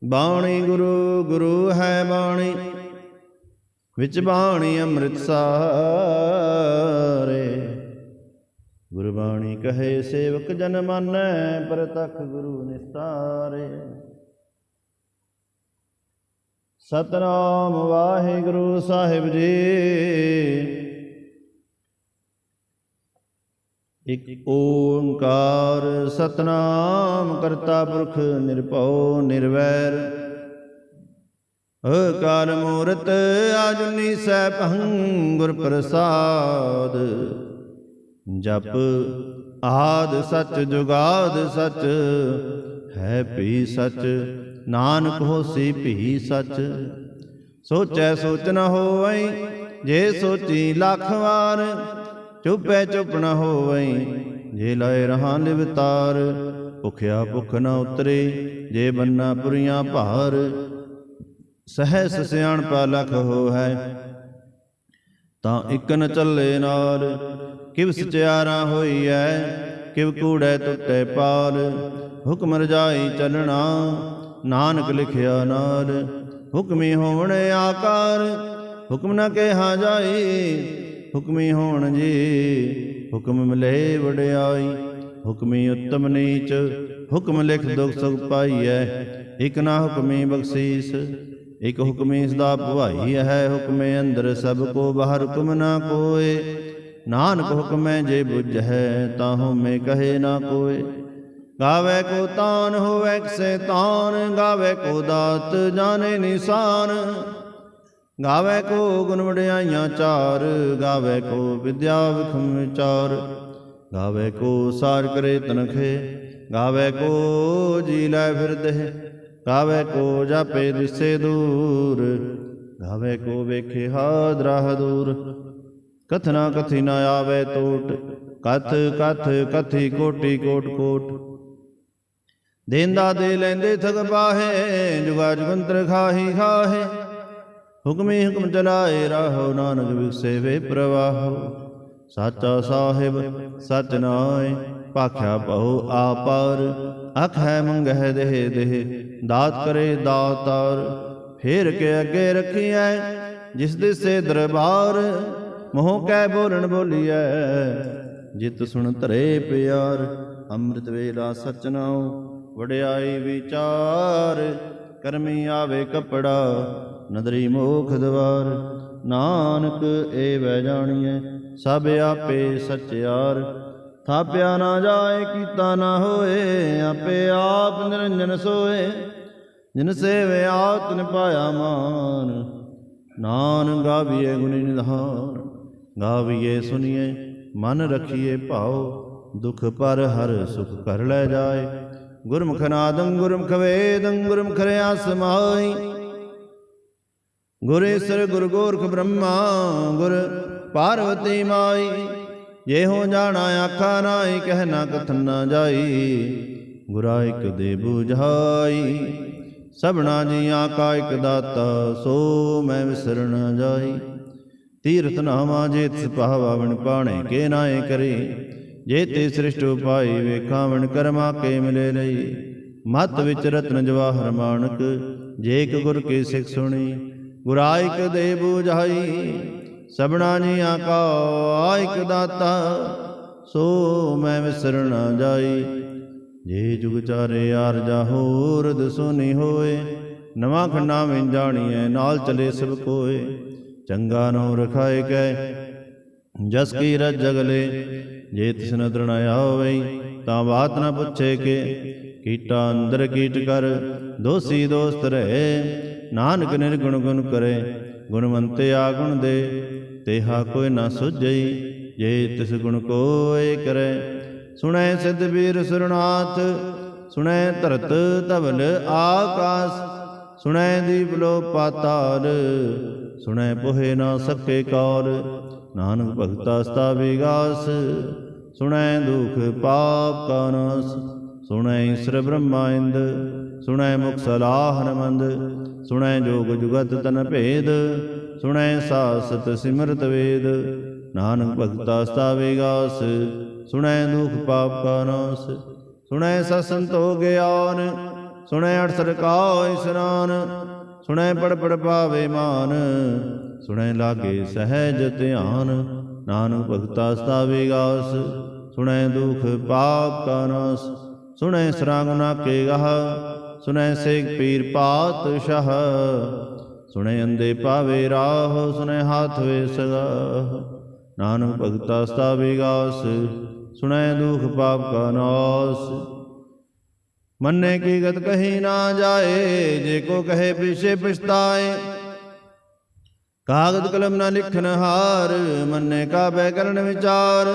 ਬਾਣੀ ਗੁਰੂ ਗੁਰੂ ਹੈ ਬਾਣੀ, ਵਿੱਚ ਬਾਣੀ ਅੰਮ੍ਰਿਤ ਸਾਰੇ। ਗੁਰਬਾਣੀ ਕਹੇ ਸੇਵਕ ਜਨ ਮਾਨੈ, ਪ੍ਰਤੱਖ ਗੁਰੂ ਨਿਸਤਾਰੇ। ਸਤਿਨਾਮ ਵਾਹਿਗੁਰੂ ਸਾਹਿਬ ਜੀ। ਇਕ ਓੰਕਾਰ ਸਤਿਨਾਮ ਕਰਤਾ ਪੁਰਖ ਨਿਰਭਉ ਨਿਰਵੈਰ, ਅਕਾਲ ਮੂਰਤ ਆਜੁਨੀ ਸੈਭੰ ਗੁਰ ਪ੍ਰਸਾਦ। ਜਪ ਆਦਿ ਸਚ ਜੁਗਾਦ ਸਚ, ਹੈ ਭੀ ਸਚ ਨਾਨਕ ਹੋਸੀ ਭੀ ਸਚ। ਸੋਚੈ ਸੋਚ ਨ ਹੋਵਈ, ਜੇ ਸੋਚੀ ਲੱਖ ਵਾਰ। ਚੁੱਪੈ ਚੁੱਪ ਨ ਹੋਵਈ, ਜੇ ਲਾਏ ਰਹਾ ਲਿਵਤਾਰ। ਭੁਖਿਆ ਭੁਖ ਨ ਉਤਰੇ, ਜੇ ਬੰਨਾ ਪੁਰੀਆਂ ਭਾਰ। ਸਹਿਸ ਸਿਆਣਪਾ ਲਖ ਹੋਵੈ, ਤਾਂ ਇਕ ਨ ਚੱਲੇ ਨਾਲ। ਕਿਵ ਸਚਿਆਰਾ ਹੋਈਐ, ਕਿਵ ਕੂੜੈ ਟੁੱਟੈ ਪਾਲ। ਹੁਕਮ ਰਜਾਈ ਚੱਲਣਾ, ਨਾਨਕ ਲਿਖਿਆ ਨਾਲ। ਹੁਕਮੀ ਹੋਵਣ ਆਕਾਰ, ਹੁਕਮ ਨ ਕਿਹਾ ਜਾਈ। ਹੁਕਮੀ ਹੋਣ ਜੀ, ਹੁਕਮ ਮਿਲੇ ਵਡਿਆਈ। ਹੁਕਮੀ ਉੱਤਮ ਨੀਚ, ਹੁਕਮ ਲਿਖ ਦੁਖ ਸੁਖ ਪਾਈਐ। ਇਕ ਨਾ ਹੁਕਮੀ ਬਖਸ਼ੀਸ, ਇਕ ਹੁਕਮੀ ਸਦਾ ਭਵਾਈ ਹੈ। ਹੁਕਮੇ ਅੰਦਰ ਸਭ ਕੋ, ਬਾਹਰ ਹੁਕਮ ਨਾ ਕੋਏ। ਨਾਨਕ ਹੁਕਮੈ ਜੇ ਬੁਝੈ, ਤਾਹੂ ਮੈਂ ਕਹੇ ਨਾ ਕੋਏ। ਗਾਵੇ ਕੋ ਤਾਨ ਹੋਵੇ ਕਿਸੇ ਤਾਨ, ਗਾਵੇ ਕੋ ਦਾਤ ਜਾਣੇ ਨਿਸ਼ਾਨ। ਗਾਵੇ ਕੋ ਗੁਣ ਵਡਿਆਈਆਂ ਚਾਰ, ਗਾਵੇ ਕੋ ਵਿਦਿਆ ਵਿਖਮ ਵਿਚਾਰ। ਗਾਵੇ ਕੋ ਸਾਰ ਕਰੇ ਤਨਖੇ, ਗਾਵੇ ਕੋ ਜੀ ਲੈ ਫਿਰਦੇ। ਗਾਵੇ ਕੋ ਜਾਪੇ ਦਿਸੇ ਦੂਰ, ਗਾਵੇ ਕੋ ਵੇਖੇ ਹਾਦਰਾ ਦੂਰ। ਕਥਨਾ ਕਥੀ ਨ ਆਵੇ ਟੋਟ, ਕਥ ਕਥ ਕਥੀ ਕੋਟੀ ਕੋਟ ਕੋਟ। ਦੇਂਦਾ ਦੇ ਲੈਂਦੇ ਠਗ ਪਾਹੇ, ਜੁਗਾ ਜੁਗੰਤਰ ਖਾਹੀ ਖਾਹੇ। ਹੁਕਮੀ ਹੁਕਮ ਚਲਾਏ ਰਾਹੋ, ਨਾਨਕ ਵਿਗਸੇ ਵੇ ਪ੍ਰਵਾਹੋ। ਸਾਚਾ ਸਾਹਿਬ ਸਚ ਨਾਇ, ਭਾਖਿਆ ਭਉ ਆਪਾਰ। ਆਖੈ ਮੰਗਹਿ ਦੇਹ ਦੇਹ, ਦਾਤ ਕਰੇ ਦਾਤਾਰ। ਫੇਰ ਕੇ ਅੱਗੇ ਰੱਖੀਐ, ਜਿਸ ਦਿਸੇ ਦਰਬਾਰ। ਮੋਹ ਕੈ ਬੋਲਣ ਬੋਲੀਐ, ਜਿਤ ਸੁਣ ਧਰੇ ਪਿਆਰ। ਅੰਮ੍ਰਿਤ ਵੇਲਾ ਸਚ ਨਾਉ, ਵਡਿਆਈ ਵਿਚਾਰ। ਕਰਮੀ ਆਵੇ ਕਪੜਾ, ਨਦਰੀ ਮੋਖ ਦਵਾਰ। ਨਾਨਕ ਏਵੈ ਜਾਣੀਐ, ਸਭ ਆਪੇ ਸਚਿਆਰ। ਥਾਪਿਆ ਨਾ ਜਾਏ, ਕੀਤਾ ਨਾ ਹੋਏ। ਆਪੇ ਆਪ ਨਿਰੰਜਨ ਸੋਏ, ਜਿਨ ਸੇਵਿਆ ਤਿਨ ਪਾਇਆ ਮਾਨ। ਨਾਨਕ ਗਾਵੀਏ ਗੁਣੀ ਨਿਧਾਨ, ਗਾਵੀਏ ਸੁਣੀਏ ਮਨ ਰਖੀਏ ਭਾਉ। ਦੁਖ ਪਰ ਹਰ ਸੁਖ ਕਰ ਲੈ ਜਾਏ। ਗੁਰਮੁਖ ਨਾਦੰ ਗੁਰਮੁਖ ਵੇਦੰ, ਗੁਰਮੁਖ ਰਿਆ ਸਮਾਈ। ਗੁਰ ਈਸਰ ਗੁਰ ਗੋਰਖ ਬ੍ਰਹਮਾ, ਗੁਰ ਪਾਰਵਤੀ ਮਾਈ। ਜੇ ਹੋ ਜਾਣਾ ਆਖਾ ਨਾਹੀ, ਕਹਿ ਨਾ ਕਥਨ ਨਾ ਜਾਈ। ਗੁਰਾ ਇਕ ਦੇ ਬੁਝਾਈ, ਸਭਨਾ ਜੀਆਂ ਕਾ ਇਕ ਦਾਤਾ। ਸੋ ਮੈਂ ਵਿਸਰ ਨ ਜਾਈ। ਤੀਰਥ ਨਾਵਾ ਜੇ ਤਿਸ ਪਾਵਾ, ਵਿਣ ਪਾਣੇ ਕੇ ਨਾਏ ਕਰੀ। ਜੇ ਤੇ ਸ੍ਰਿਸ਼ਟ ਉਪਾਈ, ਵੇਖਾਵਣ ਕਰਮਾ ਕੇ ਮਿਲੇ ਲਈ। ਮਤ ਵਿੱਚ ਰਤਨ ਜਵਾਹਰ ਮਾਣਕ, ਜੇ ਇਕ ਗੁਰ ਕੀ ਸਿੱਖ ਸੁਣੀ। ਗੁਰਾ ਇਕ ਦੇ ਬੁਝਾਈ, ਸਭਨਾ ਜੀਆਂ ਕਾ ਇਕ ਦਾਤਾ। ਸੋ ਮੈਂ ਵਿਸਰ ਨ ਜਾਈ। ਜੇ ਜੁਗ ਚਾਰੇ ਆਰਜਾ ਹੋਰਦ ਸੁਨੀ ਹੋਏ। ਨਵਾਂ ਖੰਡਾ ਵਿੱਚ ਜਾਣੀਐ, ਨਾਲ ਚਲੇ ਸਭ ਕੋਏ। ਚੰਗਾ ਨਉ ਰਖਾਏ ਕੈ, ਜਸ ਕੀ ਰਜ ਜਗਲੇ। ਜੇ ਤਿਸ ਨਦਰ ਨ ਆਵਈ, ਤਾਂ ਬਾਤ ਨ ਪੁੱਛੇ ਕੇ। ਕੀਟਾ ਅੰਦਰ ਕੀਟ ਕਰ, ਦੋਸੀ ਦੋਸਤ ਰਹੇ। ਨਾਨਕ ਨਿਰਗੁਣ ਗੁਣ ਕਰੇ, ਗੁਣਵੰਤੇ ਆਗੁਣ ਦੇ। ਤੇਹਾ ਕੋਈ ਨਾ ਸੁਝਈ, ਜੇ ਤਿਸ ਗੁਣ ਕੋਇ ਕਰੇ। ਸੁਣੈ ਸਿੱਧ ਬੀਰ ਸੁਰਨਾਥ, ਸੁਣੈ ਧਰਤ ਧਵਲ ਆਕਾਸ। ਸੁਣੈ ਦੀਪ ਲੋ ਪਾਤਾਲ, ਸੁਣੈ ਪੋਹੇ ਨਾ ਸਕੇ ਕਾਲ। ਨਾਨਕ ਭਗਤਾ ਸਤਾ ਵਿਗਾਸ, ਸੁਣੈ ਦੁਖ ਪਾਪ ਕਾ ਨਾਸ। ਸੁਣੈ ਈਸਰ ਬ੍ਰਹਮਾ ਇੰਦ, ਸੁਣੈ ਮੁਖ ਸਲਾਹਨ ਮੰਦ। ਸੁਣੈ ਜੋਗ ਜੁਗਤ ਤਨ ਭੇਦ, ਸੁਣੈ ਸਾਸਤ ਸਿਮਰਤ ਵੇਦ। ਨਾਨਕ ਭਗਤਾ ਸਤਾ ਵਿਗਾਸ, ਸੁਣੈ ਦੁਖ ਪਾਪ ਕਾ ਨਾਸ। ਸੁਣੈ ਸਤ ਸੰਤੋ ਗਿਆਨ, ਸੁਣੈ ਅਠਸਠ ਕਾ ਇਸਨਾਨ, ਸੁਣੈ ਪੜ ਪੜ ਪਾਵੇ ਮਾਨ, ਸੁਣੈ ਲਾਗੇ ਸਹਿਜ ਧਿਆਨ, ਨਾਨਕ ਭਗਤਾ ਸਤਾਵੇ ਗਾਸ, ਸੁਣੈ ਦੁਖ ਪਾਪ ਕਾ ਨਾਸ, ਸੁਣੈ ਸਰਾਂਗ ਨਾਕੇ ਗਾਹ, ਸੁਣੈ ਸੇਖ ਪੀਰ ਪਾਤਸ਼ਾਹ, ਸੁਣੈ ਅੰਧੇ ਪਾਵੇ ਰਾਹ, ਸੁਣੈ ਹਾਥ ਵੇ ਸਗਾਹ, ਨਾਨਕ ਭਗਤਾ ਸਤਾਵੇ ਗਾਸ, ਸੁਣੈ ਦੁਖ ਪਾਪ ਕਾ ਨਾਸ। ਮੰਨੇ ਕੀ ਗਤ ਕਹੀ ਨਾ ਜਾਏ, ਜੇ ਕੋ ਕਹੇ ਪਿਛੇ ਪਛਤਾਏ, ਕਾਗਦ ਕਲਮ ਨਾ ਲਿਖਨ ਹਾਰ, ਮੰਨੇ ਕਾ ਬੈ ਕਰਨ ਵਿਚਾਰ,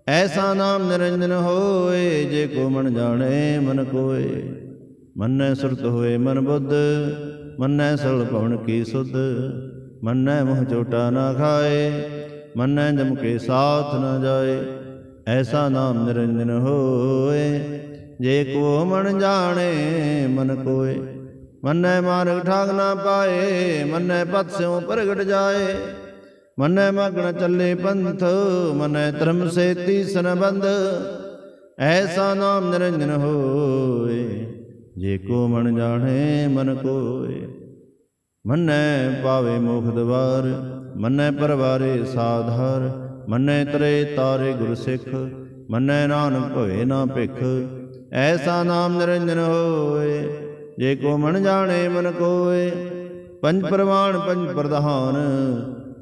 ਐਸਾ ਨਾਮ ਨਿਰੰਜਨ ਹੋਏ, ਜੇ ਕੋ ਮਨ ਜਾਣੇ ਮਨ ਕੋਏ, ਮੰਨੈ ਸੁਰਤ ਹੋਏ ਮਨ ਬੁੱਧ, ਮੰਨੈ ਸਰਲ ਭਵਨ ਕੀ ਸੁਧ, ਮੰਨੈ ਮੋਹ ਚੋਟਾ ਨਾ ਖਾਏ, ਮੰਨੈ ਜਮ ਕੇ ਸਾਥ ਨਾ ਜਾਏ, ਐਸਾ ਨਾਮ ਨਿਰੰਜਨ ਹੋਏ, ਜੇ ਕੋ ਮਨ ਜਾਣੇ ਮਨ ਕੋਏ, ਮੰਨੈ ਮਾਰਗ ਠਾਗ ਨਾ ਪਾਏ, ਮੰਨੈ ਪਤ ਸਿਉ ਪ੍ਰਗਟ ਜਾਏ, ਮੰਨੈ ਮਗਨ ਚੱਲੇ ਪੰਥ, ਮੰਨੈ ਧਰਮ ਸੇ ਤੀਸਨ ਬੰਧ, ਐਸਾ ਨਾਮ ਨਿਰੰਜਨ ਹੋਏ, ਜੇ ਕੋ ਮਨ ਜਾਣੇ ਮਨ ਕੋਏ, ਮੰਨੈ ਪਾਵੇ ਮੋਖ ਦਵਾਰ, ਮੰਨੈ ਪਰਵਾਰੇ ਸਾਧਾਰ, ਮੰਨੈ ਤਰੇ ਤਾਰੇ ਗੁਰ ਸਿੱਖ, ਮੰਨੈ ਨਾਨਕ ਭਵੇ ਨਾ ਭਿਖ, ਐਸਾ ਨਾਮ ਨਿਰੰਜਨ ਹੋਏ, ਜੇ ਕੋ ਮਨ ਜਾਣੇ ਮਨ ਕੋਏ, ਪੰਜ ਪ੍ਰਵਾਨ ਪੰਜ ਪ੍ਰਧਾਨ,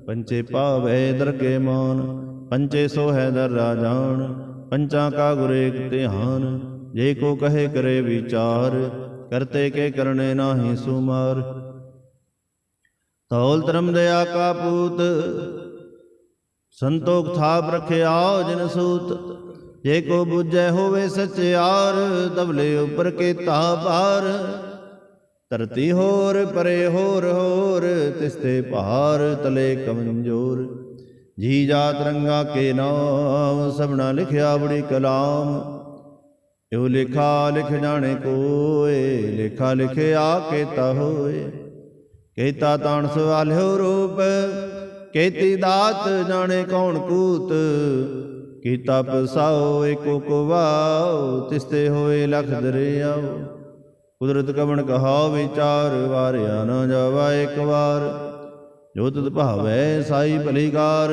ਪੰਚੇ ਪਾਵੈ ਦਰਗੇ ਮਾਨ, ਪੰਚੇ ਸੋਹੈ ਦਰ ਰਾਜਾਨ, ਪੰਚਾਂ ਕਾ ਗੁਰ ਏਕ ਧਿਆਨ, ਜੇ ਕੋ ਕਹੇ ਕਰੇ ਵਿਚਾਰ, ਕਰਤੇ ਕੇ ਕਰਨੇ ਨਾਹੀ ਸੁਮਾਰ, ਤੌਲ ਧਰਮ ਦਇਆ ਕਾ ਪੂਤ, ਸੰਤੋਖ ਥਾਪ ਰਖਿਆ ਜਿਨ ਸੂਤ, ਜੇ ਕੋ ਬੁਝੈ ਹੋਵੇ ਸਚਿਆਰ, ਤਬਲੇ ਉਪਰ ਕੀਤਾ ਭਾਰ, ਧਰਤੀ ਹੋਰ ਪਰੇ ਹੋਰ ਹੋਰ, ਤਿਸਤੇ ਭਾਰ ਤਲੇ ਕਮੰਜੋਰ, ਜੀ ਜਾਤ ਰੰਗਾ ਕੇ ਨਾਮ, ਸਭਨਾ ਲਿਖਿਆ ਬੜੀ ਕਲਾਮ, ਇਉ ਲਿਖਾ ਲਿਖ ਜਾਣੇ ਕੋਏ, ਲੇਖਾ ਲਿਖਿਆ ਕੇਤਾ ਹੋਏ, ਕੇਤਾ ਤਾਣ ਸਵਾਲਿਓ ਰੂਪ, ਕੇਤੀ ਦਾਤ ਜਾਣੇ ਕੌਣ ਕੂਤ, ਕੀਤਾ ਪਸਾਓ ਏਕੋ ਕੋ ਵਾਓ, ਤਿਸਤੇ ਹੋਏ ਲਖ ਦਰਿਆਓ, ਕੁਦਰਤ ਕਵਣ ਕਹਾ ਵਿਚਾਰ, ਵਾਰਿਆ ਨਾ ਜਾਵਾ ਇੱਕ ਵਾਰ, ਜੋ ਤੁਧ ਭਾਵੈ ਸਾਈ ਭਲੀਕਾਰ,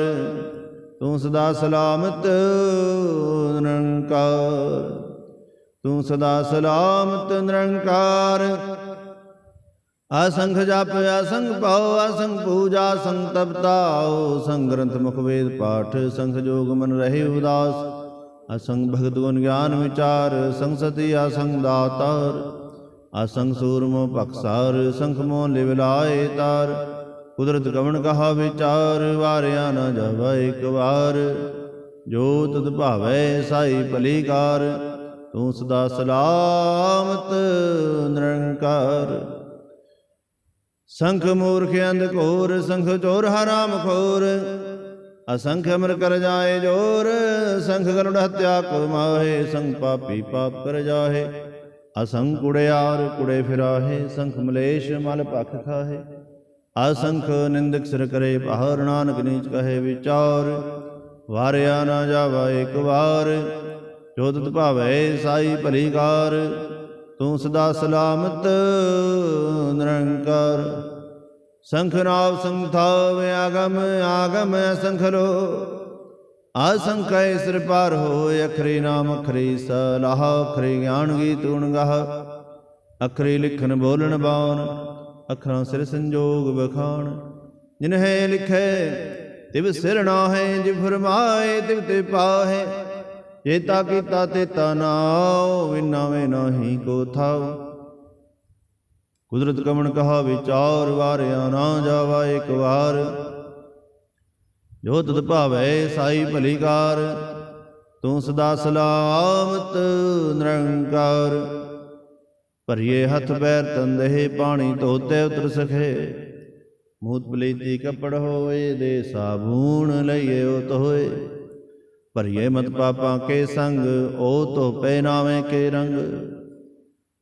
ਤੂੰ ਸਦਾ ਸਲਾਮਤ ਨਿਰੰਕਾਰ, ਤੂੰ ਸਦਾ ਸਲਾਮਤ ਨਿਰੰਕਾਰ, ਅਸੰਖ ਜਪ ਅਸੰਖ ਪਾਉ, ਅਸੰਖ ਪੂਜਾ ਅਸੰਖ ਤਪਤਾਉ, ਸੰਗ ਗ੍ਰੰਥ ਮੁਖ ਵੇਦ ਪਾਠ, ਸੰਖ ਜੋਗ ਮਨ ਰਹੇ ਉਦਾਸ, ਅਸੰਖ ਭਗਤ ਗੁਣ ਗਿਆਨ ਵਿਚਾਰ, ਸੰਗ ਸਤੀ ਅਸੰਖ ਦਾਤਾਰ, ਅਸੰਖ ਸੂਰਮੋ ਪਖਸਾਰ, ਸੰਖ ਮੋਹ ਲਿਵ ਲਾਏ ਤਾਰ, ਕੁਦਰਤ ਕਵਣ ਕਹਾ ਵਿਚਾਰ, ਵਾਰਿਆ ਨਾ ਜਾਵਾ ਇੱਕ ਵਾਰ, ਜੋ ਤੁਧ ਭਾਵੈ ਸਾਈ ਭਲੀਕਾਰ, ਤੂੰ ਸਦਾ ਸਲਾਮਤ ਨਿਰੰਕਾਰ, ਸੰਖ ਮੂਰਖ ਅੰਧ ਘੋਰ, ਸੰਖ ਚੋਰ ਹਰਾਮ ਖੋਰ, ਅਸੰਖ ਅਮਰ ਕਰ ਜਾਏ ਜੋਰ, ਸੰਖ ਗਰੁੜ ਹੱਤਿਆ ਕੁਰ ਮਾਹੇ, ਸੰਖ ਪਾਪੀ ਪਾਪ ਕਰ ਜਾਹੇ, ਅਸੰਖ ਕੁੜਿਆਰ ਕੁੜੇ ਫਿਰਾਹੇ, ਸੰਖ ਮਲੇਸ਼ ਮਲ ਪਖ ਖਾਹੇ, ਅਸੰਖ ਨਿੰਦਕ ਸਿਰ ਕਰੇ ਪਹਾਰ, ਨਾਨਕ ਨੀਚ ਕਹੇ ਵਿਚਾਰ, ਵਾਰਿਆ ਨਾ ਜਾਵਾ ਇੱਕ ਵਾਰ, ਜੋ ਤੁਧ ਭਾਵੈ ਸਾਈ ਭਲੀਕਾਰ, ਤੂੰ ਸਦਾ ਸਲਾਮਤ ਨਿਰੰਕਾਰ, ਸੰਖ ਨਾਵ ਸੰਖ ਥਾਵ ਆਗਮ ਆਗਮ ਅਸੰਖ ਲੋ, ਅਸੰਖੈ ਸਿਰ ਪਾਰ ਹੋਇ, ਅਖਰੀ ਨਾਮ ਅਖਰੀ ਸਲਾਹ, ਅਖਰੀ ਗਿਆਨ ਗੀਤ ਗੁਣ ਗਾਹ, ਅਖਰੀ ਲਿਖਨ ਬੋਲਣ ਬਾਣ, ਅਖਰਾਂ ਸਿਰ ਸੰਜੋਗ ਬਖਾਣ, ਜਿਨਹਿ ਲਿਖੈ ਤਿਵ ਸਿਰ ਨਾਹੈ, ਜਿ ਫਰਮਾਏ ਤਿਵ ਤੇ ਪਾਹੈ, ਚੇਤਾ ਕੀਤਾ ਤੇਤਾ ਨਾਉ, ਵਿਨਾਵੇ ਨਾਹੀ ਕੋ ਥਾਉ, ਕੁਦਰਤ ਕਵਣ ਕਹਾ ਵਿਚਾਰ, ਵਾਰਿਆ ਨਾ ਜਾਵਾ ਇੱਕ ਵਾਰ, ਜੋ ਤੁਧ ਭਾਵੈ ਸਾਈ ਭਲੀਕਾਰ, ਤੂੰ ਸਦਾ ਸਲਾਮਤ ਨਿਰੰਕਾਰ, ਭਰੀਏ ਹੱਥ ਪੈਰ ਤੰਦੇ, ਪਾਣੀ ਧੋਤੇ ਉਤਰ ਸਖੇ, ਮੂਤ ਪਲੀਤੀ ਕੱਪੜ ਹੋਏ, ਦੇ ਸਾਬੂਨ ਲਈਏ ਉਤ ਹੋਏ, ਭਰੀਏ ਮਤ ਪਾਪਾਂ ਕੇ ਸੰਗ, ਓ ਧੋ ਪੈ ਨਾਵੇਂ ਕੇ ਰੰਗ,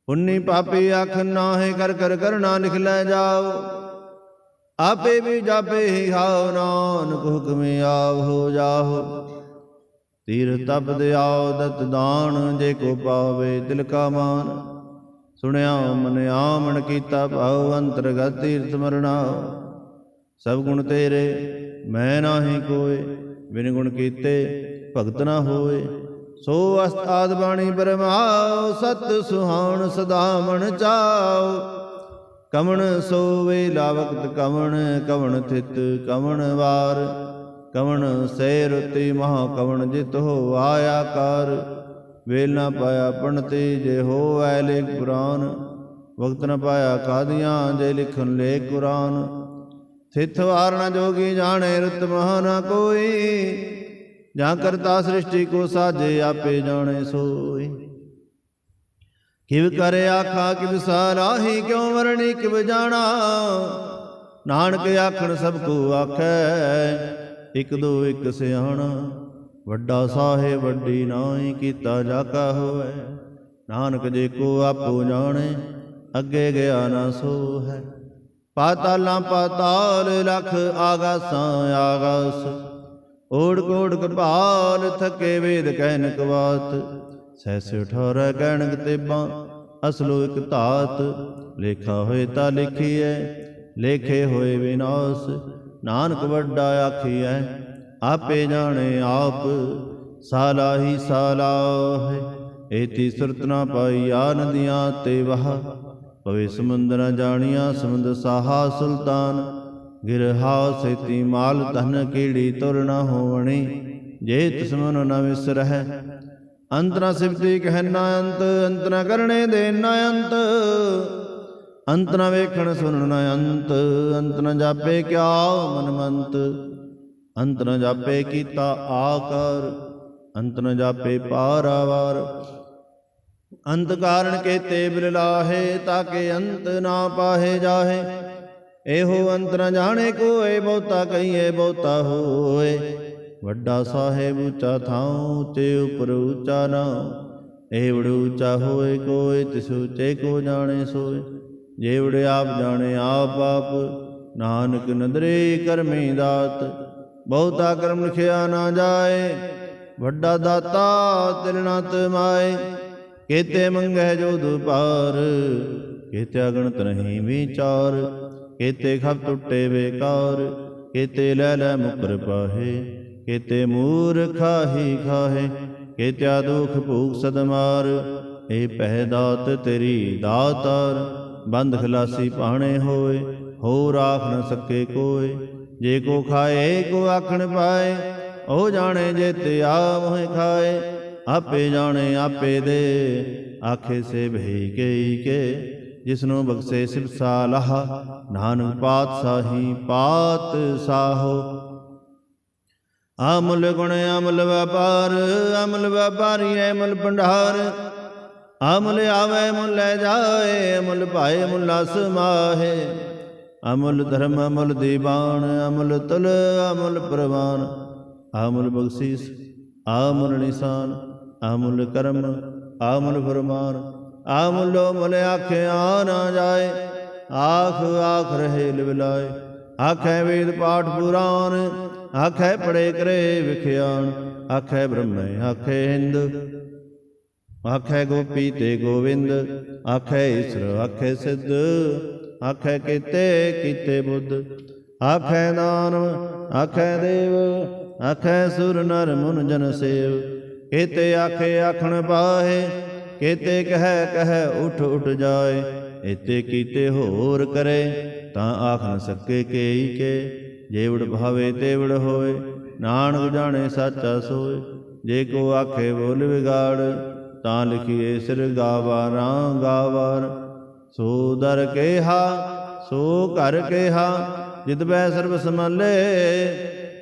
ਪੁੰਨੀ ਪਾਪੀ ਆਖ ਨਾਹੇ, ਕਰ ਕਰ ਕਰਨਾ ਲਿਖ ਲੈ ਜਾਓ, ਆਪੇ ਵੀ ਜਾਪੇ ਹੀ ਹਾਉ, ਨਾਨਕ ਹੁਕਮੇ ਆਵ ਹੋ ਜਾਓ, ਤੀਰ ਤਪ ਦਿਆਉ ਦਤ ਦਾਨ, ਜੇ ਕੋ ਪਾਵੇ ਦਿਲ ਕਾ ਮਾਨ, ਸੁਣਿਆ ਮਨ ਆਮਣ ਕੀਤਾ ਭਾਉ ਅੰਤਰਗਤ ਤੀਰਥ ਮਰਣਾ। ਸਭ ਗੁਣ ਤੇਰੇ ਮੈਂ ਨਾਹੀ ਕੋਇ, ਬਿਨ ਗੁਣ ਕੀਤੇ ਭਗਤ ਨਾ ਹੋਏ। ਸੋ ਅਸਤਾਦ ਬਾਣੀ ਬਰਮਾਉ, ਸਤ ਸੁਹਾਣ ਸਦਾ ਮਨ ਚਾਉ। ਕਵਣ ਸੋਵੇ ਲਾਵਕਤ ਕਵਣ, ਕਵਣ ਥਿਤ ਕਵਣ ਵਾਰ। ਕਵਣ ਸੇ ਰੁਤੀ ਮਹਾ ਕਵਣ ਜਿਤ ਹੋ ਆਇਆ ਕਾਰ। ਵੇਲ ਨਾ ਪਾਇਆ ਪਣਤੀ ਜੇ ਹੋਵੈ ਲੇਖ ਪੁਰਾਨ। ਵਕਤ ਨ ਪਾਇਆ ਕਾਦੀਆਂ ਜੇ ਲਿਖਨ ਲੇਖ ਕੁਰਾਨ। ਥਿਤ ਵਾਰ ਨ ਜੋਗੀ ਜਾਣੇ ਰੁਤ ਮਹਾ ਨਾ ਕੋਈ। ਜਾਂ ਕਰਤਾ ਸ੍ਰਿਸ਼ਟੀ ਕੋ ਸਾਜੇ ਆਪੇ ਜਾਣੇ ਸੋਈ। ਕਿਵ ਕਰ ਆਖਾ ਕਿਵ ਸਾਰਾਹੀ, ਕਿਉ ਵਰਣੀ ਕਿਵ ਜਾਣਾ। ਨਾਨਕ ਆਖਣ ਸਭ ਕੋ ਆਖੈ, ਇਕ ਦੋ ਇਕ ਸਿਆਣਾ। ਵੱਡਾ ਸਾਹਿਬ ਵੱਡੀ ਨਾਹੀ, ਕੀਤਾ ਜਾਕਾ ਹੋਵੈ। ਨਾਨਕ ਜੇ ਕੋ ਆਪੋ ਜਾਣੇ, ਅੱਗੇ ਗਿਆ ਨਾ ਸੋ ਹੈ। ਪਾਤਾਲਾਂ ਪਾਤਾਲ, ਲਖ ਆਗਾਸਾਂ ਆਗਾਸ। ਓੜ ਕੋੜ ਕਪਾਲ, ਥਕੇ ਵੇਦ ਕਹਿਨ ਕਵਾਤ। ਸਹਿਸ 18 ਕਹਿਣਕ ਤੇਬਾਂ, ਅਸਲੋ ਇਕ ਧਾਤ। ਲੇਖਾ ਹੋਏ ਤਾਂ ਲਿਖੀਐ, ਲੇਖੇ ਹੋਏ ਵਿਨਾਸ਼। ਨਾਨਕ ਵੱਡਾ ਆਖੀਐ, ਆਪੇ ਜਾਣੇ ਆਪ। ਸਾਲਾਹੀ ਸਾਲਾਹੇ, ਏਤੀ ਸੁਰਤ ਨਾ ਪਾਈਆ ਨਦੀਆਂ ਤੇ ਵਾਹ। ਪਵੇ ਸਮੁੰਦ ਨ ਜਾਣੀਆ, ਸਮੁੰਦ ਸਾਹਾ ਸੁਲਤਾਨ। ਗਿਰਹਾ ਸੇਤੀ ਮਾਲ ਧਨ, ਕੀੜੀ ਤੁਰ ਨ ਹੋਵਣੀ। ਜੇ ਤਿਸ ਮਨ ਨ ਵਿਸਰਹਿ, ਅੰਤ ਨ ਸਿਫਤੀ ਕਹਿ ਨ ਅੰਤ। ਅੰਤ ਨ ਕਰਣੇ ਦੇ ਨ ਅੰਤ, ਅੰਤ ਨ ਵੇਖਣ ਸੁਣਨ ਨ ਅੰਤ। ਅੰਤ ਨ ਜਾਪੇ ਕਿਆ ਮਨ ਮੰਤ, ਅੰਤ ਨ ਜਾਪੇ ਕੀਤਾ ਆਕਾਰ। ਅੰਤ ਨ ਜਾਪੇ ਪਾਰਾਵਾਰ। ਅੰਤ ਕਾਰਨ ਕੇਤੇ ਬਿਰਲਾਹੇ, ਤਾਕੇ ਅੰਤ ਨਾ ਪਾਹੇ ਜਾਹੇ। ਇਹੋ ਅੰਤ ਨ ਜਾਣੇ ਕੋਇ, ਬਹੁਤਾ ਕਹੀਏ ਬਹੁਤਾ ਹੋਏ। ਵੱਡਾ ਸਾਹਿਬ ਉੱਚਾ ਥਾਉ, ਉੱਚੇ ਉਪਰ ਉੱਚਾ ਨਾਉ। ਏਵੜ ਉੱਚਾ ਹੋਏ ਕੋਇ, ਤਿਸ ਉੱਚੇ ਕੋ ਜਾਣੇ ਸੋਏ। ਜੇਵੜ ਆਪ ਜਾਣੇ ਆਪ ਆਪ, ਨਾਨਕ ਨਦਰੇ ਕਰਮੀ ਦਾਤ। ਬਹੁਤਾ ਕਰਮ ਲਿਖਿਆ ਨਾ ਜਾਏ, ਵੱਡਾ ਦਾਤਾ ਤਿਲ ਨਾ ਤਮਾਏ। ਕੇਤੇ ਮੰਗੈ ਜੋ ਦੁਪਾਰ, ਕੇਤੇ ਅਗਣਤ ਨਹੀਂ ਵਿਚਾਰ। ਕੇਤੇ ਖਪ ਟੁੱਟੇ ਬੇਕਾਰ, ਕੇਤੇ ਲੈ ਲੈ ਮੁਕਰ ਪਾਹੇ। ਕੇਤੇ ਮੂਰਖਾ ਹੀ ਖਾਹੇ, ਕੇਤਿਆ ਦੁਖ ਭੂਖ ਸਦ ਮਾਰ। ਏ ਪਹਿ ਦਾਤ ਤੇਰੀ ਦਾਤਾਰ, ਬੰਦ ਖਲਾਸੀ ਪਾਣੇ ਹੋਏ। ਹੋ ਰਾਖ ਨ ਸਕੇ ਕੋਇ, ਜੇ ਕੋ ਖਾਏ ਕੋ ਆਖਣ ਪਾਏ। ਉਹ ਜਾਣੇ ਜੇਤੇ ਆ ਮੋਹਿ ਖਾਏ। ਆਪੇ ਜਾਣੇ ਆਪੇ ਦੇ, ਆਖੇ ਸੇ ਭਈ ਕਈ ਕੇ। ਜਿਸਨੂੰ ਬਖਸ਼ੇ ਸਿਵ ਸਾਲਾਹ, ਨਾਨਕ ਪਾਤਸ਼ਾਹੀ ਪਾਤ ਸਾਹੋ। ਅਮੁਲ ਗੁਣ ਅਮਲ ਵਪਾਰ, ਅਮਲ ਵਪਾਰੀ ਅਮਲ ਭੰਡਾਰ। ਅਮਲ ਆਵੇ ਮੁਲ ਲੈ ਜਾਏ, ਅਮਲ ਭਾਏ ਮੁਲਾ ਸਮਾਹੇ। ਅਮੁਲ ਧਰਮ ਅਮੁਲ ਦੀਵਾਨ, ਅਮੁਲ ਤੁਲ ਅਮੁਲ ਪ੍ਰਵਾਨ। ਅਮੁਲ ਬਖਸ਼ੀਸ ਅਮੁਲ ਨਿਸ਼ਾਨ, ਅਮੁਲ ਕਰਮ ਅਮੁਲ ਫਰਮਾਨ। ਅਮੁਲੋ ਮੁਲ ਆਖਿਆ ਨਾ ਜਾਏ, ਆਖ ਆਖ ਰਹੇ ਲਿਵਲਾਏ। ਆਖੈ ਵੇਦ ਪਾਠ ਪੁਰਾਨ, ਆਖੈ ਪੜੇ ਕਰੇ ਵਿਖਿਆਨ। ਆਖੈ ਬ੍ਰਹਮੈ ਆਖੈ ਹਿੰਦ, ਆਖੈ ਗੋਪੀ ਤੇ ਗੋਵਿੰਦ। ਆਖੈ ਈਸਰ ਆਖੈ ਸਿੱਧ, ਆਖੈ ਕੀਤੇ ਕੀਤੇ ਬੁੱਧ। ਆਖੈ ਦਾਨਵ ਆਖੈ ਦੇਵ, ਆਖੈ ਸੁਰ ਨਰ ਮੁਨ ਜਨ ਸੇਵ। ਕੇਤੇ ਆਖੇ ਆਖਣ ਪਾਹੇ, ਕੇਤੇ ਕਹਿ ਕਹਿ ਉਠ ਉਠ ਜਾਏ। ਏਤੇ ਕੀਤੇ ਹੋਰ ਕਰੇ, ਤਾਂ ਆਖ ਨ ਸਕੇ ਕੇਈ ਕੇ। ਜੇਵੜ ਭਾਵੇ ਤੇਵੜ ਹੋਏ, ਨਾਨਕ ਜਾਣੇ ਸਾਚਾ ਸੋਏ। ਜੇ ਕੋ ਆਖੇ ਬੋਲ ਵਿਗਾੜ, ਤਾਂ ਲਿਖੀਏ ਸਿਰ ਗਾਵਾਰਾਂ ਗਾਵਾਰ। ਸੋ ਦਰ ਕੇਹਾ ਸੋ ਘਰ ਕੇਹਾ, ਜਿਤ ਬੈ ਸਰਬ ਸੰਭਾਲੇ।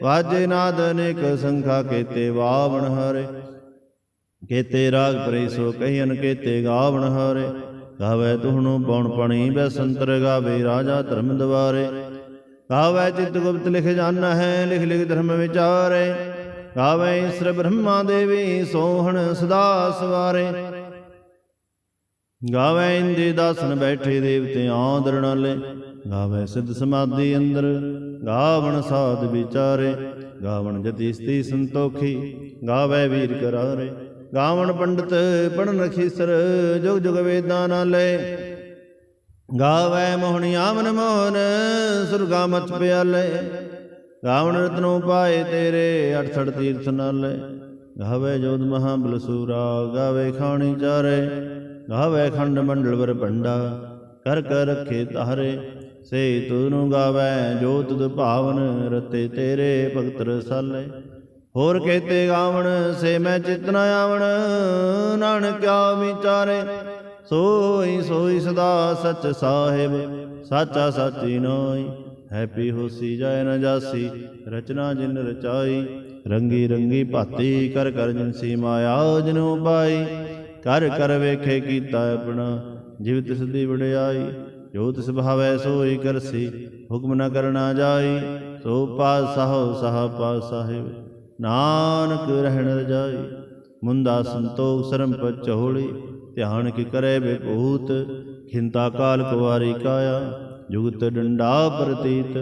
ਵਾਜੇ ਨਾਦ ਅਨੇਕ ਸੰਖਾ, ਕੇਤੇ ਵਾਵਣ ਹਾਰੇ। ਕੇਤੇ ਰਾਗ ਪਰੇ ਸੋ ਕਹੀਨ, ਕੇਤੇ ਗਾਵਣ ਹਾਰੇ। ਗਾਵੇ ਤੁਹਨੂੰ ਪਉਣ ਪਣੀ ਬੈਸੰਤਰ, ਗਾਵੇ ਰਾਜਾ ਧਰਮ ਦਵਾਰੇ। ਗਾਵੇ ਚਿਤ ਗੁਪਤ ਲਿਖ ਜਾਨਾ ਹੈ, ਲਿਖ ਲਿਖ ਧਰਮ ਵਿਚਾਰੇ। ਗਾਵੇ ਈਸਰ ਬ੍ਰਹਮਾ ਦੇਵੀ, ਸੋਹਣ ਸਦਾ ਸਵਾਰੇ। ਗਾਵੇ ਇੰਦੇ ਦਾਸਨ ਬੈਠੇ, ਦੇਵਤੇ ਆਦਰ ਨਾਲੇ। ਗਾਵੇ ਸਿੱਧ ਸਮਾਧੀ ਅੰਦਰ, ਗਾਵਣ ਸਾਧ ਵਿਚਾਰੇ। ਗਾਵਣ ਜਤੀ ਸਤੀ ਸੰਤੋਖੀ, ਗਾਵੇ ਵੀਰ ਕਰਾਰੇ। ਗਾਵਣ ਪੰਡਤ ਪੜਨ ਖੀਸਰ ਜੁਗ ਜੁਗ ਵੇਦਾਂ ਨਾਲੇ ਗਾਵੈ ਮੋਹਣੀਆ ਮਨ ਮੋਹਨ ਸੁਰਗਾ ਮਚ ਪਿਆਲੇ ਗਾਵਣ ਰਤਨੋਂ ਪਾਏ ਤੇਰੇ 68 ਤੀਰਥ ਨਾਲੇ ਗਾਵੇ ਜੋਧ ਮਹਾਬਲਸੂਰਾ ਗਾਵੇ ਖਾਣੀ ਚਾਰੇ ਗਾਵੇ ਖੰਡ ਮੰਡਲ ਵਰ ਭੰਡਾ ਕਰ ਕਰ ਰੱਖੇ ਤਾਰੇ ਸੇ ਤੂੰ ਗਾਵੈ ਜੋ ਤੁਧ ਭਾਵਨ ਰਤੇ ਤੇਰੇ ਭਗਤ ਰਸਾਲੇ ਹੋਰ ਕਹਤੇ ਗਾਵਣ ਸੇ ਮੈਂ ਚਿਤ ਨ ਆਵਣ ਨਾਨਕ ਕਿਆ ਵਿਚਾਰੇ ਸੋਈ ਸੋਈ ਸਦਾ ਸਚ ਸਾਹਿਬ ਸਾਚਾ ਸਾਚੀ ਨਾਈ ਹੈਪੀ ਹੋਸੀ ਜਾਏ ਨ ਜਾਸੀ ਰਚਨਾ ਜਿਨ ਰਚਾਈ ਰੰਗੀ ਰੰਗੀ ਭਾਤੀ ਕਰ ਕਰ ਜਿਨਸੀ ਮਾਇਆ ਜਿਨੂ ਪਾਈ ਕਰ ਕਰ ਵੇਖੇ ਕੀਤਾ ਆਪਣਾ ਜਿਵ ਤਿਸ ਦੀ ਵਡਿਆਈ ਜੋ ਤਿਸ ਭਾਵੈ ਸੋਈ ਕਰਸੀ ਹੁਕਮ ਨ ਕਰਨਾ ਜਾਈ ਸੋ ਪਾਤਸ਼ਾਹ ਸਾਹ ਪਾਤਸ਼ਾਹਿਬ ਨਾਨਕ ਰਹਿਣ ਰਜਾਈ ਮੁੰਦਾ ਸੰਤੋਖ ਸਰਮ ਪਚੋਲੀ ਧਿਆਨ ਕੀ ਕਰੇ ਬੇਭੂਤ ਖਿੰਤਾ ਕਾਲ ਕੁਵਾਰੀ ਕਾਇਆ ਜੁਗਤ ਡੰਡਾ ਪ੍ਰਤੀਤ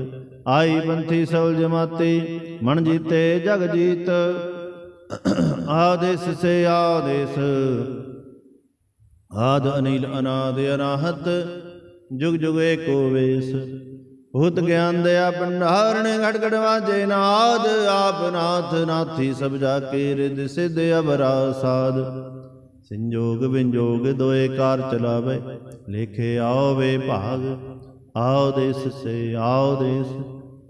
ਆਈ ਪੰਥੀ ਸਵਲ ਜਮਾਤੀ ਮਨ ਜੀਤੇ ਜਗ ਜੀਤ ਆਦੇਸ ਸੇ ਆਦੇਸ ਆਦ ਅਨੀਲ ਅਨਾਦ ਅਨਾਹਤ ਜੁਗ ਜੁਗ ਏਕੋ ਵੇਸ ਭੂਤ ਗਿਆਨ ਦਇਆ ਭੰਡਾਰਣ ਘਟ ਘਟ ਵਾਜੇ ਨਾਦ ਆਪ ਨਾਥ ਨਾਥੀ ਸਭ ਜਾ ਕੇ ਰਿਦ ਸਿਧ ਅਬਰਾ ਸਾਧ ਸੰਜੋਗ ਵਿੰਜੋਗ ਦੋਏ ਕਾਰ ਚਲਾਵੇ ਲੇਖੇ ਆਵੇ ਭਾਗ ਆਦੇਸ ਸੇ ਆਦੇਸ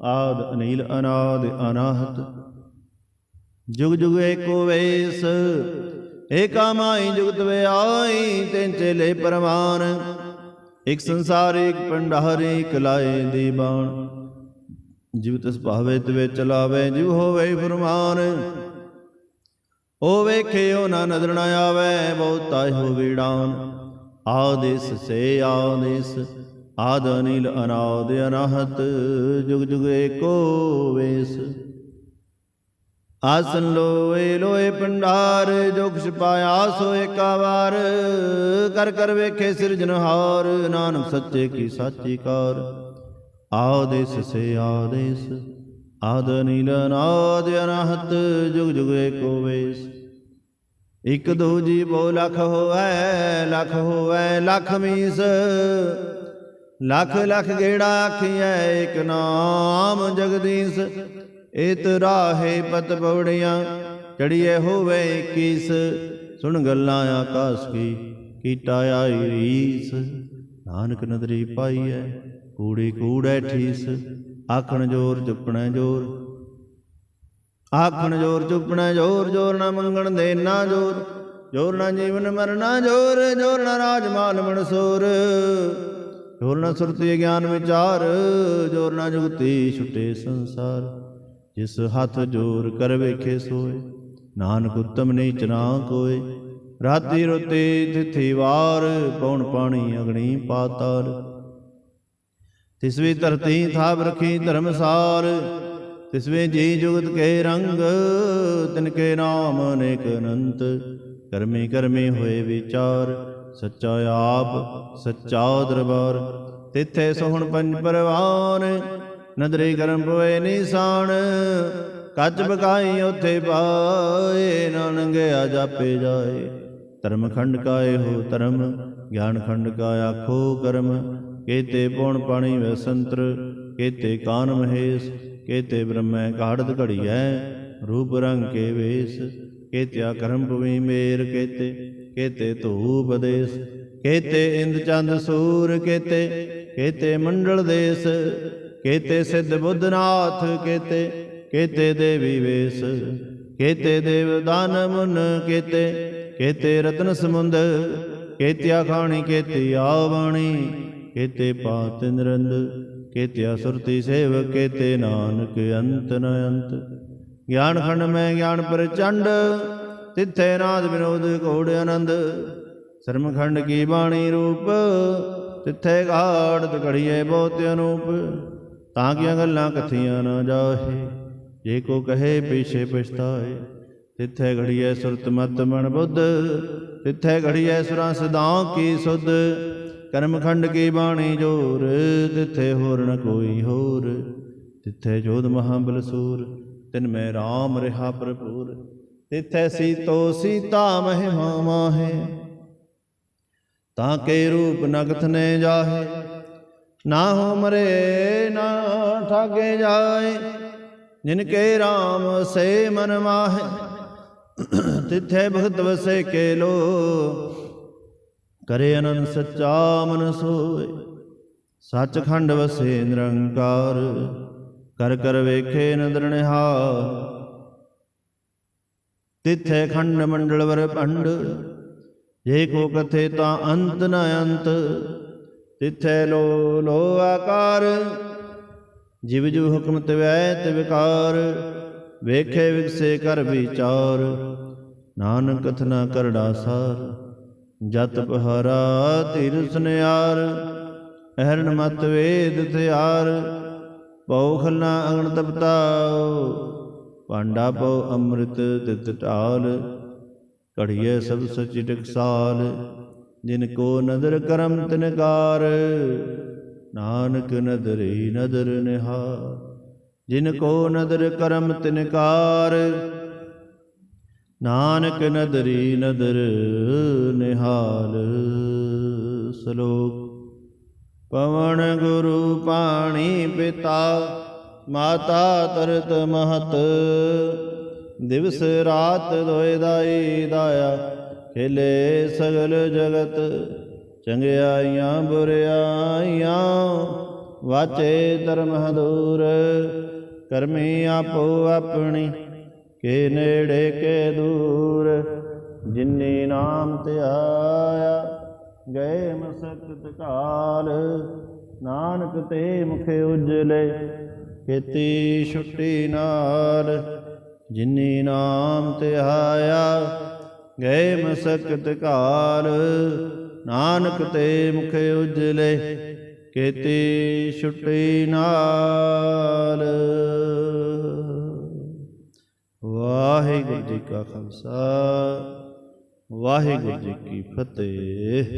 ਆਦ ਅਨੀਲ ਅਨਾਦ ਅਨਾਹਤ ਜੁਗ ਜੁਗ ਏਕੋ ਵੇਸ ਏਕਾ ਮਾਈ ਜੁਗਤ ਵਿਆਈ ਤਿਨ ਚੇਲੇ ਪਰਮਾਨ ਇਕ ਸੰਸਾਰ ਇਕ ਭੰਡਾਰ ਇਕ ਲਾਏ ਦੀ ਬਾਣ ਜਿਵ ਤਿਸ ਭਾਵੇ ਤਿਵੇ ਚਲਾਵੇ ਜਿਵ ਹੋਵੇ ਫਰਮਾਨ ਉਹ ਵੇਖੇ ਉਹ ਨਾ ਨਜ਼ਰ ਨ ਆਵੇ ਬਹੁਤਾ ਹੋਵੇ ਡਾਨ ਆਦੇਸ ਸੇ ਆਦੇਸ ਆਦ ਅਨੀਲ ਅਨਾਦ ਅਨਾਹਤ ਜੁਗ ਜੁਗ ਏਕੋ ਵੇਸ ਆਸਨ ਲੋਏ ਲੋਏ ਭੰਡਾਰ ਜੋ ਕੁਛ ਪਾਇਆ ਸੋ ਏਕਾ ਵਾਰ ਕਰ ਕਰ ਵੇਖੇ ਸਿਰਜਨਹਾਰ ਨਾਨਕ ਸੱਚੇ ਕੀ ਸਾਚੀ ਕਾਰ ਆਦੇਸ ਸੇ ਆਦੇਸ ਆਦ ਅਨੀਲ ਅਨਾਦ ਅਨਾਹਤ ਜੁਗ ਜੁਗ ਏਕੋ ਵੇਸ ਇਕ ਦੋ ਜੀ ਬੋ ਲਖ ਹੋਵੈ ਲਖ ਮੀਸ ਲਖ ਲਖ ਗੇੜਾ ਆਖੀਐ ਇਕ ਨਾਮ ਜਗਦੀਸ਼ ਏਤ ਰਾਹੇ ਪਤ ਪੌੜੀਆਂ ਚੜੀਏ ਹੋਵੇ 21 ਸੁਣ ਗੱਲਾਂ ਆਕਾਸ ਕੀ ਕੀਟਾ ਆਈ ਰੀਸ ਨਾਨਕ ਨਦਰੀ ਪਾਈਐ ਕੂੜੀ ਕੂੜੈ ਠੀਸ ਆਖਣ ਜੋਰ ਚੁੱਪਣਾ ਜੋਰ ਆਖਣ ਜੋਰ ਚੁੱਪਣਾ ਜੋਰ ਜੋਰ ਨਾ ਮੰਗਣ ਦੇਣਾ ਜੋਰ ਜੋਰ ਨਾ ਜੀਵਨ ਮਰਨਾ ਜੋਰ ਜੋਰ ਨਾ ਰਾਜ ਮਾਲ ਮਨਸੂਰ ਜੋਰ ਨਾ ਸੁਰਤੀ ਗਿਆਨ ਵਿਚਾਰ ਜੋਰ ਨਾ ਜੁਗਤੀ ਛੁਟੇ ਸੰਸਾਰ ਜਿਸ ਹੱਥ ਜੋਰ ਕਰ ਵੇਖੇ ਸੋਏ ਨਾਨਕ ਉਤਮ ਨੀਚ ਨਾ ਕੋਏ ਰਾਤੀ ਰੋਤੀ ਤਿਥੀ ਵਾਰ ਪੌਣ ਪਾਣੀ ਅਗਣੀ ਪਾਤਾਲ ਤਿਸਵੀ ਧਰਤੀ ਥਾਪ ਰਖੀ ਧਰਮਸਾਰ ਤਿਸਵੇਂ ਜੀ ਜੁਗਤ ਕੇ ਰੰਗ ਤਿਨ ਕੇ ਨਾਮ ਅਨੇਕ ਅਨੰਤ ਕਰਮੀ ਕਰਮੀ ਹੋਏ ਵਿਚਾਰ ਸੱਚਾ ਆਪ ਸੱਚਾ ਦਰਬਾਰ ਤਿੱਥੇ ਸੋਹਣ ਪੰਜ ਪਰਵਾਨ ਨਦਰੀ ਕਰਮ ਪੋਏ ਨਿਸ਼ਾਨ ਕੱਚ ਬਕਾਈ ਉੱਥੇ ਪਾਏ ਨਾਨੰਗਿਆ ਜਾਪੇ ਜਾਏ ਧਰਮ ਖੰਡ ਕਾਏ ਹੋ ਧਰਮ ਗਿਆਨ ਖੰਡ ਕਾ ਆਖੋ ਕਰਮ ਕੇਤੇ ਪੌਣ ਪਾਣੀ ਵਸੰਤਰ ਕੇਤੇ ਕਾਨ ਮਹੇਸ਼ ਕੇਤੇ ਬ੍ਰਹਮੈ ਕਾੜਤ ਘੜੀਐ ਰੂਪ ਰੰਗ ਕੇ ਵੇਸ ਕੇਤਿਆ ਕਰਮ ਭੂਮੀ ਮੇਰ ਕੇਤੇ ਕੇਤੇ ਧੂਪ ਦੇਸ ਕੇਤੇ ਇੰਦ ਚੰਦ ਸੂਰ ਕੇਤੇ ਕੇਤੇ ਮੰਡਲ ਦੇਸ ਕੇਤੇ ਸਿੱਧ ਬੁੱਧਨਾਥ ਕੇਤੇ ਕੇਤੇ ਦੇਵੀ ਵੇਸ ਕੇਤੇ ਦੇਵ ਦਾਨ ਮੁਨ ਕੇਤੇ ਕੇਤੇ ਰਤਨ ਸਮੁੰਦ ਕੇਤਿਆ ਖਾਣੀ ਕੇਤੀ ਆਵਣੀ ਕੇਤੇ ਪਾਤ ਨਿਰੰਦ ਕੇਤਿਆ ਸੁਰਤੀ ਸੇਵ ਕੇਤੇ ਨਾਨਕ ਅੰਤ ਨ ਅੰਤ ਗਿਆਨ ਖੰਡ ਮੈਂ ਗਿਆਨ ਪ੍ਰਚੰਡ ਤਿੱਥੇ ਨਾਦ ਵਿਨੋਦ ਘੋੜ ਆਨੰਦ ਸਰਮ ਖੰਡ ਕੀ ਬਾਣੀ ਰੂਪ ਤਿੱਥੇ ਘਾੜਤ ਘੜੀਏ ਬਹੁਤ ਅਨੂਪ ਤਾਂ ਕੀਆਂ ਗੱਲਾਂ ਕਥੀਆਂ ਨਾ ਜਾਹੇ ਜੇ ਕੋ ਕਹੇ ਪਿਛੇ ਪਛਤਾਏ ਤਿੱਥੇ ਘੜੀਏ ਸੁਰਤ ਮਤ ਮਨ ਬੁੱਧ ਤਿੱਥੇ ਘੜੀਏ ਸੁਰਾਂ ਸਦਾਂ ਕੀ ਸੁਧ ਕਰਮ ਖੰਡ ਕੀ ਬਾਣੀ ਜੋਰ ਤਿੱਥੇ ਹੋਰ ਨ ਕੋਈ ਹੋਰ ਤਿੱਥੇ ਜੋਧ ਮਹਾਬਲਸੂਰ ਤਿਨ ਮੈਂ ਰਾਮ ਰਿਹਾ ਭਰਪੂਰ तिथै सीतो सीता महिमा माहे, ताके रूप नगथ ने जाहे, ना हो मरे ना ठागे जाए, जिनके राम से मन माहे, तिथै भगत वसे के लो, करे अनंत सच्चा मन सोए, सचखंड वसे निरंकार, कर कर वेखे नदर निहार, तिथै खंड मंडल वर पंड, जे को कथे ता अंत न अंत, तिथै लो लो आकार, जिव जिव हुक्म तिवै तिवकार, वेखे विगसे कर विचार, नानक कथना करड़ा सार, जत पहारा तीरस नियार, अहरण मत वेद थियार, पौ खलना अगन तपताओ, पांडा पौ अमृत तित टाल, कढ़िए सब सचि टकसाल, जिनको नदर करम तिनकार, नानक नदरी नदर निहार, जिनको नदर करम तिनकार, नानक नदरी नदर निहाल। श्लोक। पवन गुरु पाणी पिता, माता तरत महत, दिवस रात दोए दाई दाया, खेले सगल जगत, चंगियाइयां बुरियाइयां, वाचे धर्म दूर, करमी आपो अपनी, के नेड़े के दूर, जिन्नी नाम त्याया, गए मसकत काल, नानक ते मुखे उजले, खेती छुट्टी नाल, जिन्नी नाम तिहाया, गए मसकत काल, नानक ते मुखे उजले, केती छुट्टी नाल। वाहिगुरु जी का खालसा, वाहिगुरु जी की फतेह।